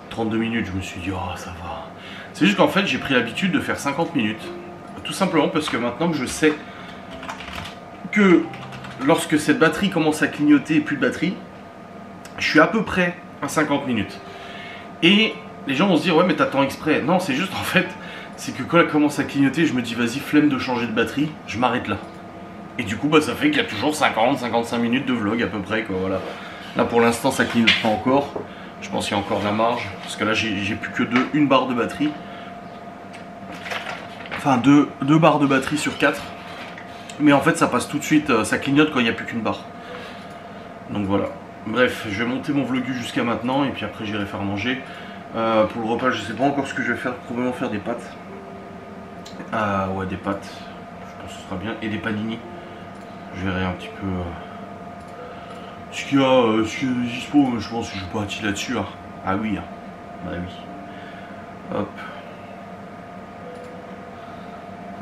32 minutes, je me suis dit, oh, ça va. C'est juste qu'en fait, j'ai pris l'habitude de faire 50 minutes. Tout simplement parce que maintenant que je sais que lorsque cette batterie commence à clignoter et plus de batterie, je suis à peu près à 50 minutes. Et les gens vont se dire, ouais, mais t'attends exprès. Non, c'est juste en fait, c'est que quand elle commence à clignoter, je me dis, vas-y, flemme de changer de batterie, je m'arrête là. Et du coup, bah, ça fait qu'il y a toujours 50-55 minutes de vlog à peu près, quoi, voilà. Là, pour l'instant, ça clignote pas encore. Je pense qu'il y a encore de la marge, parce que là, j'ai plus que une barre de batterie. Enfin, deux barres de batterie sur 4. Mais en fait, ça passe tout de suite, ça clignote quand il n'y a plus qu'une barre. Donc voilà. Bref, je vais monter mon vlog jusqu'à maintenant, et puis après, j'irai faire manger. Pour le repas, je sais pas encore ce que je vais faire, probablement faire des pâtes. Ouais, des pâtes, je pense que ce sera bien, et des panini. Je verrai un petit peu ce qu'il y a, ce qu'il y a dispo, je pense que je suis parti là-dessus. Hein. Ah oui, hein. Bah oui. Hop.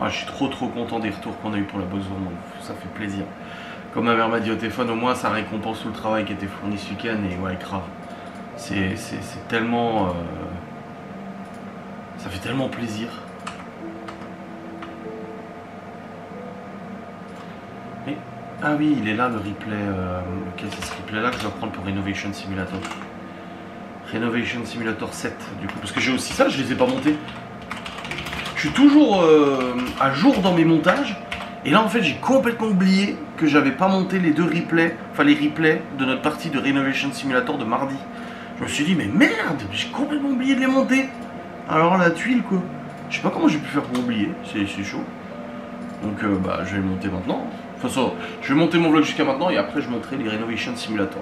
Ah, je suis trop content des retours qu'on a eu pour la box gourmande, ça fait plaisir. Comme ma mère m'a dit au téléphone, au moins ça récompense tout le travail qui était fourni ce week-end, et ouais, grave. C'est tellement... ça fait tellement plaisir. Et, ah oui, il est là le replay. Lequel c'est ce replay là que je dois prendre pour Renovation Simulator. Renovation Simulator 7 du coup. Parce que j'ai aussi ça, je les ai pas montés. Je suis toujours à jour dans mes montages. Et là en fait j'ai complètement oublié que j'avais pas monté les deux replays. Enfin les replays de notre partie de Renovation Simulator de mardi. Je me suis dit mais merde, j'ai complètement oublié de les monter. Alors la tuile quoi. Je sais pas comment j'ai pu faire pour oublier, c'est chaud. Donc bah je vais le monter maintenant. De toute façon, je vais monter mon vlog jusqu'à maintenant et après je monterai les Renovation Simulator.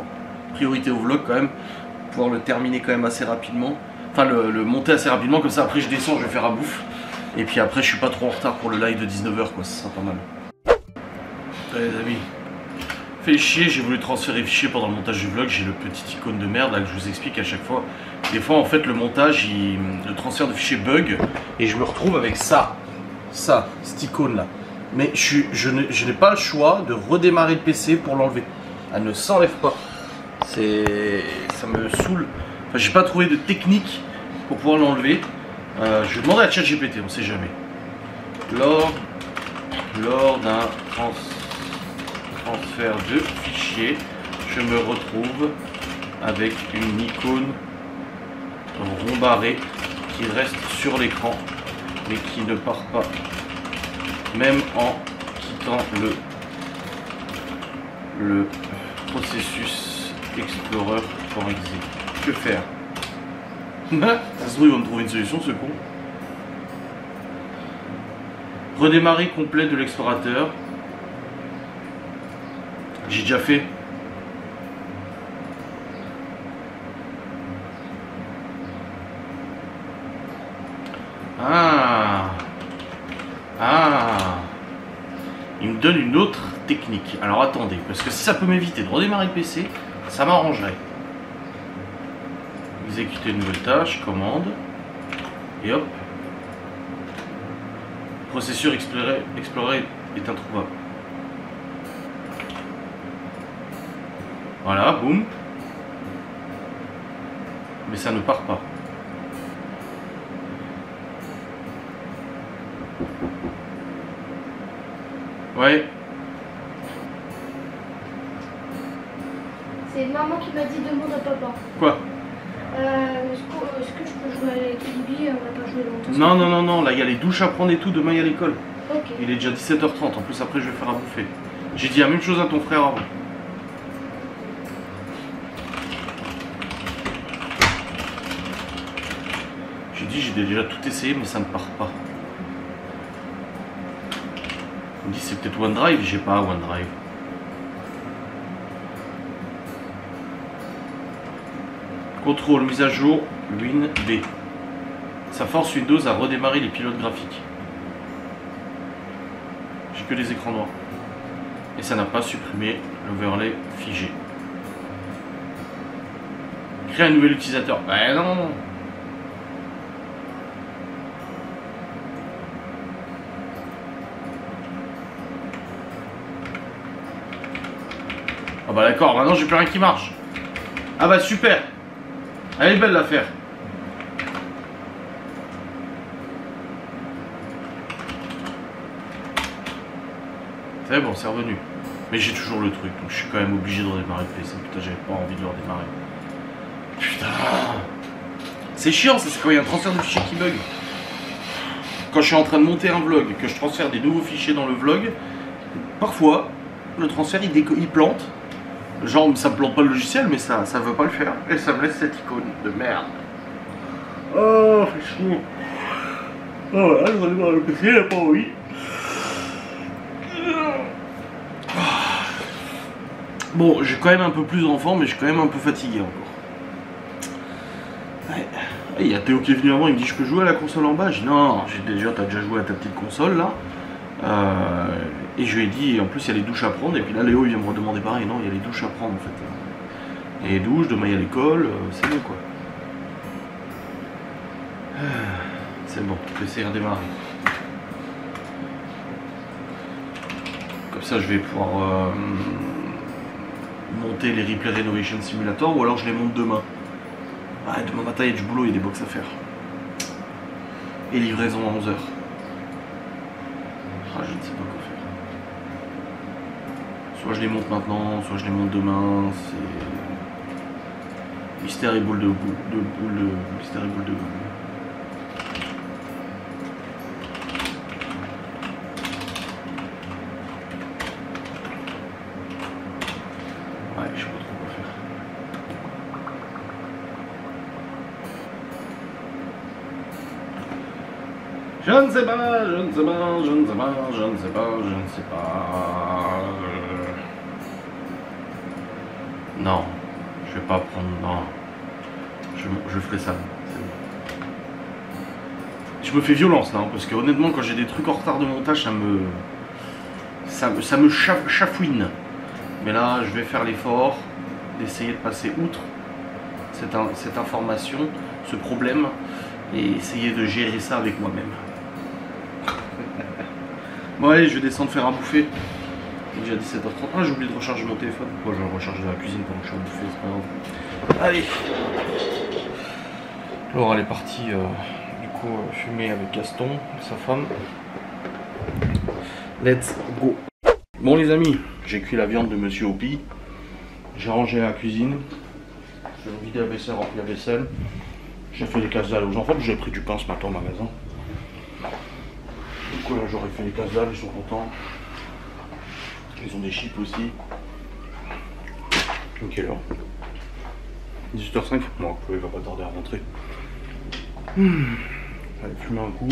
Priorité au vlog quand même, pouvoir le terminer quand même assez rapidement. Enfin le monter assez rapidement, comme ça après je descends, je vais faire à bouffe. Et puis après je suis pas trop en retard pour le live de 19h quoi, ça sera pas mal. Allez les amis, fait chier, j'ai voulu transférer fichier pendant le montage du vlog, j'ai le petit icône de merde là que je vous explique à chaque fois. Des fois en fait le montage, le transfert de fichier bug et je me retrouve avec cette icône là. Mais je n'ai pas le choix de redémarrer le PC pour l'enlever. Elle ne s'enlève pas. Ça me saoule. Enfin, j'ai pas trouvé de technique pour pouvoir l'enlever. Je vais demander à ChatGPT, on sait jamais. Lors d'un transfert de fichier, je me retrouve avec une icône rond barré qui reste sur l'écran mais qui ne part pas. Même en quittant le processus Explorer.exe. Que faire? Ça se trouve, ils vont me trouver une solution, ce con. Redémarrer complet de l'explorateur. J'ai déjà fait. Il me donne une autre technique. Alors attendez, parce que si ça peut m'éviter de redémarrer le PC, ça m'arrangerait. Exécuter une nouvelle tâche, commande. Et hop. Processus Explorer est introuvable. Voilà, boum. Mais ça ne part pas. Ouais. C'est maman qui m'a dit demande à papa. Quoi? Est-ce que je peux jouer avec Libby? On va pas jouer longtemps. Non, là il y a les douches à prendre et tout, demain il y a l'école. Ok. Il est déjà 17h30, en plus après je vais faire à bouffer. J'ai dit la même chose à ton frère avant. J'ai dit j'ai déjà tout essayé mais ça ne part pas. Il me dit c'est peut-être OneDrive, j'ai pas OneDrive. Contrôle, mise à jour, WinB. Ça force Windows à redémarrer les pilotes graphiques. J'ai que les écrans noirs. Et ça n'a pas supprimé l'overlay figé. Créer un nouvel utilisateur. Ben non. Ah bah d'accord, maintenant j'ai plus rien qui marche. Ah bah super. Elle est belle l'affaire. C'est bon, c'est revenu. Mais j'ai toujours le truc, donc je suis quand même obligé de redémarrer le PC. Putain, j'avais pas envie de le redémarrer. Putain. C'est chiant, c'est quand il y a un transfert de fichiers qui bug. Quand je suis en train de monter un vlog, que je transfère des nouveaux fichiers dans le vlog, parfois, le transfert il plante. Genre, ça me plante pas le logiciel, mais ça veut pas le faire. Et ça me laisse cette icône de merde. Oh, fait chier. Oh voilà, je redémarre le PC, il a pas envie. Bon, j'ai quand même un peu plus d'enfants, mais je suis quand même un peu fatigué encore. Ouais. Il y a Théo qui est venu avant, il me dit je peux jouer à la console en bas. Je dis non, t'as déjà joué à ta petite console là. Et je lui ai dit, en plus il y a les douches à prendre. Et puis là Léo il vient me redemander pareil, non, il y a les douches à prendre en fait. Il y a les douches, demain il y a l'école, c'est bon quoi. C'est bon, je vais essayer de redémarrer. Comme ça je vais pouvoir monter les Replay Renovation Simulator, ou alors je les monte demain. Ouais, demain matin il y a du boulot, il y a des box à faire. Et livraison à 11h. Ah, je ne sais pas quoi faire. Soit je les monte maintenant, soit je les monte demain. C'est mystère et boule de boule. Mystère et boule de boule. Ouais, je sais pas trop quoi faire. Je ne sais pas, je ne sais pas, je ne sais pas, je ne sais pas, je ne sais pas. Non, je vais pas prendre. Non, je ferai ça. Je me fais violence là, hein, parce que honnêtement, quand j'ai des trucs en retard de montage, ça me chafouine. Mais là, je vais faire l'effort d'essayer de passer outre cette information, ce problème, et essayer de gérer ça avec moi-même. Bon allez, je vais descendre faire à bouffer. Il est déjà 17h30. Ah, j'ai oublié de recharger mon téléphone. Pourquoi je vais le recharger dans la cuisine pendant que je suis à bouffer, c'est pas grave. Allez. Laura elle est partie du coup fumer avec Gaston, sa femme. Let's go. Bon les amis, j'ai cuit la viande de Monsieur Hopi. J'ai rangé la cuisine. J'ai vidé la vaisselle, rempli la vaisselle. J'ai fait les casse-dalles aux enfants, j'ai pris du pain ce matin au magasin. Du coup là j'aurais fait les casse-dalles, ils sont contents. Ils ont des chips aussi. Donc quelle heure 18h05. Bon, Chloé va pas tarder à rentrer. Allez, fumer un coup.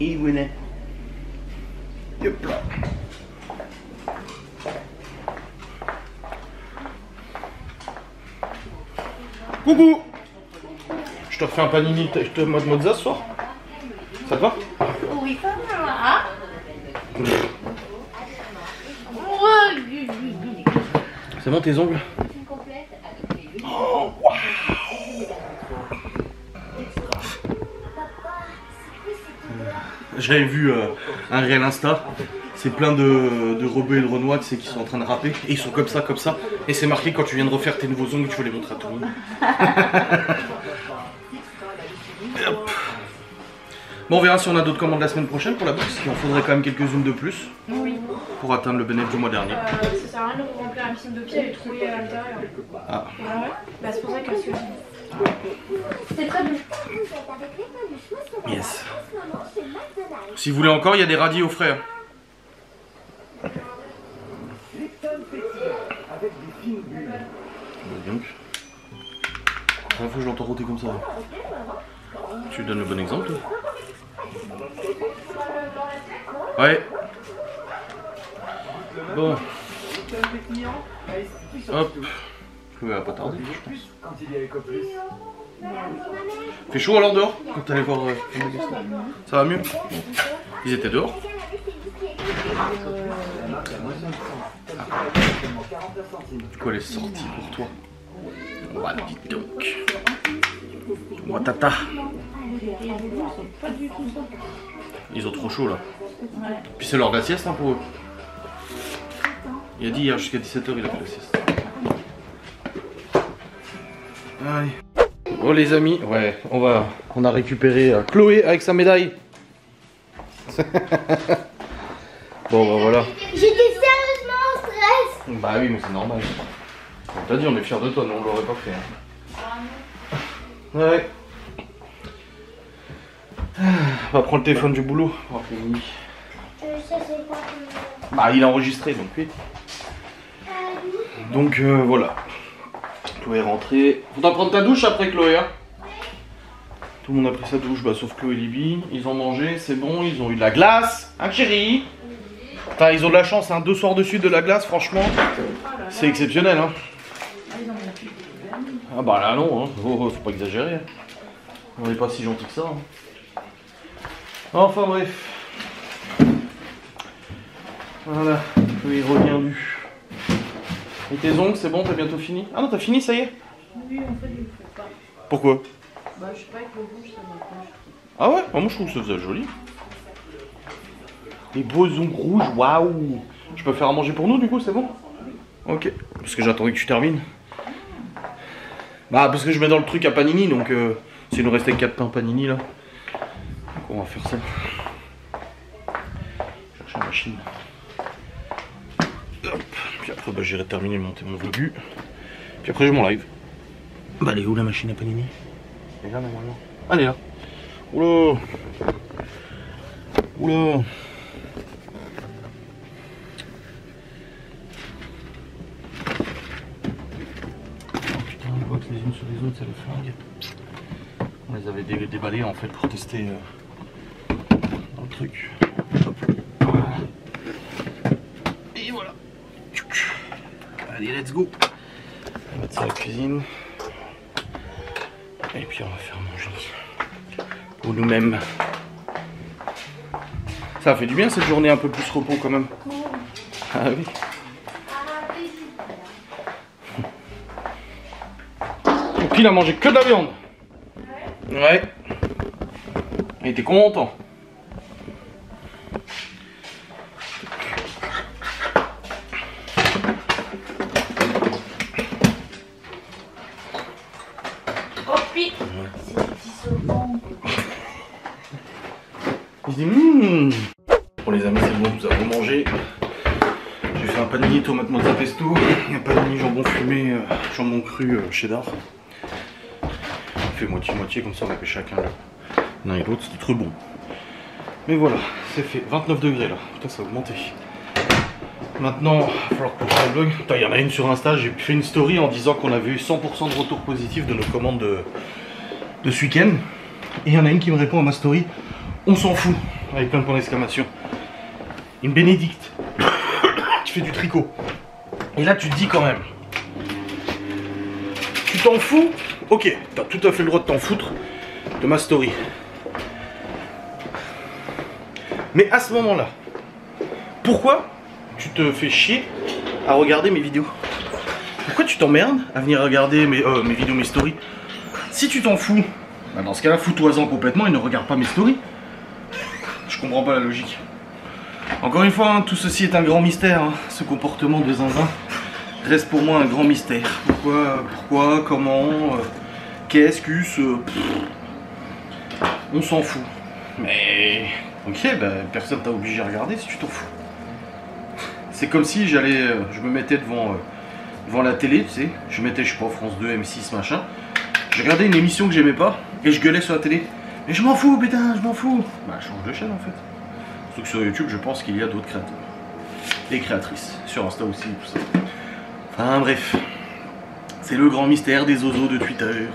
Et voilà. Hop là. Coucou. Je te refais un panini de mozza ce soir. Ça te va? Oui, ça va. C'est bon tes ongles? Oh, wow. J'avais vu un réel Insta, c'est plein de rebeux et de renois, tu sais, qui sont en train de rapper, et ils sont comme ça, et c'est marqué quand tu viens de refaire tes nouveaux ongles, tu veux les montrer à tout le monde. Bon, on verra si on a d'autres commandes la semaine prochaine pour la box, il en faudrait quand même quelques-unes de plus. Oui. Pour atteindre le bénéfice du mois dernier. Ça sert à rien de remplir la piscine de pied et de trouver à l'intérieur. Ah. Ouais. Bah, c'est pour ça qu'elle se dit. C'est très bon. Yes. Si vous voulez encore, il y a des radis au frais. Donc, il faut que je l'entends rôter comme ça. Tu donnes le bon exemple. Ouais. Bon. Hop. Chloé va pas tarder, je pense. Fait chaud alors dehors quand t'allais voir ça va mieux? Ils étaient dehors? Du coup elle est sortie pour toi. Bah dis donc. Watata. Ils ont trop chaud là. Puis c'est l'heure de la sieste hein, pour eux. Il a dit hier jusqu'à 17h il a fait la sieste. Allez. Oh les amis, ouais, on a récupéré Chloé avec sa médaille. Bon bah voilà. J'étais sérieusement en stress. Bah oui mais c'est normal. On t'a dit on est fiers de toi, nous on l'aurait pas fait. Hein. Ouais. On va prendre le téléphone du boulot. Ça c'est quoi Bah il a enregistré donc oui. Donc voilà. Chloé est rentrée. Faut t'en prendre ta douche après Chloé hein. Tout le monde a pris sa douche, bah, sauf Chloé et Libby. Ils ont mangé, c'est bon, ils ont eu de la glace. Hein chérie? Enfin, ils ont de la chance, hein, 2 soirs de suite de la glace, franchement. C'est exceptionnel hein. Ah bah là non, hein. Oh, faut pas exagérer. Hein. On n'est pas si gentil que ça. Hein. Enfin bref. Voilà, Chloé revient du. Et tes ongles, c'est bon, t'as bientôt fini? Ah non, t'as fini, ça y est? Oui, en fait, je le fais pas. Pourquoi? Bah, je sais pas, avec le rouge, ça m'accroche. Ah ouais? Moi je trouve que ça faisait joli. Les beaux ongles rouges, waouh! Je peux faire à manger pour nous du coup, c'est bon? Ok. Parce que j'attendais que tu termines. Bah, parce que je mets dans le truc à panini, donc s'il nous restait 4 pains panini là. Donc on va faire ça. Chercher la machine. Hop. Puis après, bah, j'irai terminer de monter mon vlog. Puis après, je mon live. Bah, elle est où la machine à panini? Elle est là normalement. Ah, elle est là. Oula. Oula. Putain, les boîtes les unes sur les autres, ça les flingue. On les avait déballées en fait pour tester dans le truc. Hop. Voilà. Et voilà. Allez, let's go. On va mettre ça à la cuisine. Et puis on va faire manger pour nous-mêmes. Ça fait du bien cette journée un peu plus repos quand même. Ah oui. Donc il a mangé que de la viande. Ouais. Il était content. Il se dit Bon les amis, c'est bon, nous avons mangé. J'ai fait un panini tomate mozza pesto et un panini jambon fumé, jambon cru cheddar. On fait moitié-moitié, comme ça on a fait chacun l'un et l'autre, c'était très bon. Mais voilà, c'est fait, 29 degrés là, putain ça a augmenté. Maintenant, il va falloir que je fasse le vlog. Il y en a une sur Insta, j'ai fait une story en disant qu'on avait eu 100% de retour positif de nos commandes de ce week-end. Et il y en a une qui me répond à ma story, on s'en fout, avec plein de points d'exclamation. Une Bénédicte qui fait du tricot. Et là tu te dis quand même, tu t'en fous? Ok, t'as tout à fait le droit de t'en foutre de ma story. Mais à ce moment-là, pourquoi tu te fais chier à regarder mes vidéos? Pourquoi tu t'emmerdes à venir regarder mes vidéos, mes stories? Si tu t'en fous, bah dans ce cas-là, fous-toi-en complètement et ne regarde pas mes stories. Je comprends pas la logique. Encore une fois, hein, tout ceci est un grand mystère. Hein. Ce comportement de zinzin reste pour moi un grand mystère. Pourquoi, comment, qu'est-ce que on s'en fout. Mais ok, bah, personne t'a obligé à regarder si tu t'en fous. C'est comme si je me mettais devant la télé, tu sais, je mettais, je sais pas, France 2, M6, machin. Je regardais une émission que j'aimais pas et je gueulais sur la télé. Mais je m'en fous, putain, je m'en fous. Bah, change de chaîne en fait. Surtout que sur YouTube, je pense qu'il y a d'autres créateurs. Et créatrices. Sur Insta aussi, tout ça. Enfin bref. C'est le grand mystère des oiseaux de Twitter.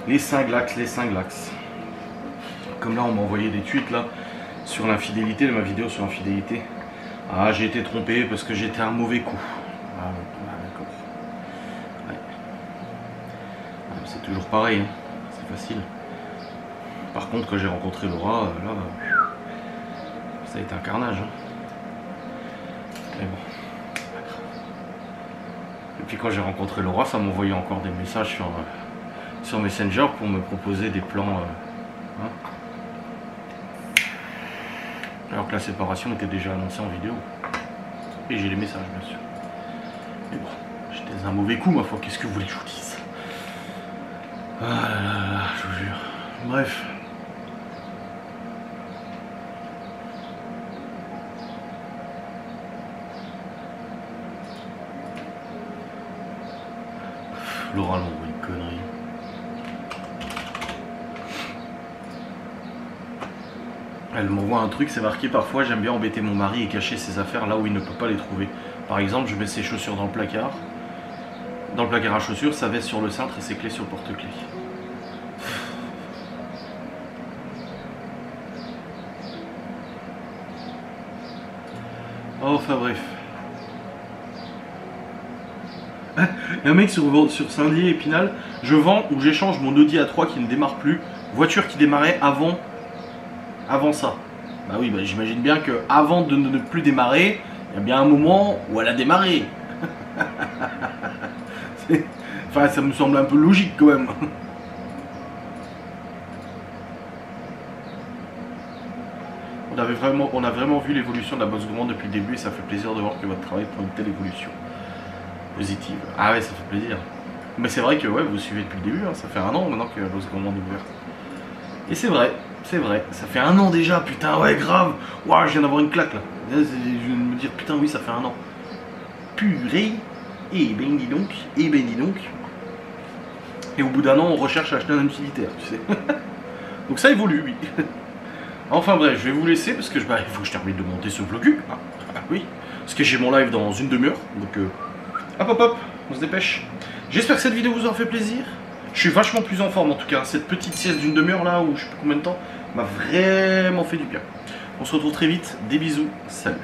Les cinglax, les cinglax. Comme là, on m'a envoyé des tweets là sur l'infidélité, de ma vidéo sur l'infidélité. Ah, j'ai été trompé parce que j'étais un mauvais coup. Ah, d'accord. Ouais. C'est toujours pareil, hein. C'est facile. Par contre, quand j'ai rencontré Laura, là, ça a été un carnage. Hein. Mais bon. Et puis quand j'ai rencontré Laura, ça m'envoyait encore des messages sur Messenger pour me proposer des plans. Hein. Alors que la séparation était déjà annoncée en vidéo. Et j'ai les messages, bien sûr. Mais bon, j'étais un mauvais coup, ma foi, qu'est-ce que vous voulez que je vous dise? Ah là là, je vous jure. Bref. Laura m'envoie une connerie. Elle m'envoie un truc, c'est marqué parfois j'aime bien embêter mon mari et cacher ses affaires là où il ne peut pas les trouver. Par exemple, je mets ses chaussures dans le placard. Dans le placard à chaussures, sa veste sur le cintre et ses clés sur le porte-clés. Enfin bref. Il y a un mec sur Saint-Dié Épinal, je vends ou j'échange mon Audi A3 qui ne démarre plus, voiture qui démarrait avant ça. Bah oui, bah j'imagine bien que avant de ne plus démarrer, il y a bien un moment où elle a démarré. Enfin, ça me semble un peu logique quand même. On a vraiment vu l'évolution de la bosse gourmande depuis le début et ça fait plaisir de voir que votre travail prend une telle évolution positive. Ah ouais, ça fait plaisir. Mais c'est vrai que ouais, vous suivez depuis le début, hein, ça fait 1 an maintenant que la bosse gourmande est ouverte. Et c'est vrai, ça fait 1 an déjà, putain, ouais, grave. Waouh, je viens d'avoir une claque là. Je viens de me dire, putain, oui, ça fait 1 an. Purée. Et ben dis donc, Et au bout d'1 an, on recherche à acheter un utilitaire, tu sais. Donc ça évolue, oui. Enfin bref, je vais vous laisser parce que il faut que je termine de monter ce vlog. Ah, oui, parce que j'ai mon live dans une demi-heure. Donc, hop, on se dépêche. J'espère que cette vidéo vous aura fait plaisir. Je suis vachement plus en forme en tout cas. Cette petite sieste d'une demi-heure là, où je sais pas combien de temps, m'a vraiment fait du bien. On se retrouve très vite. Des bisous. Salut.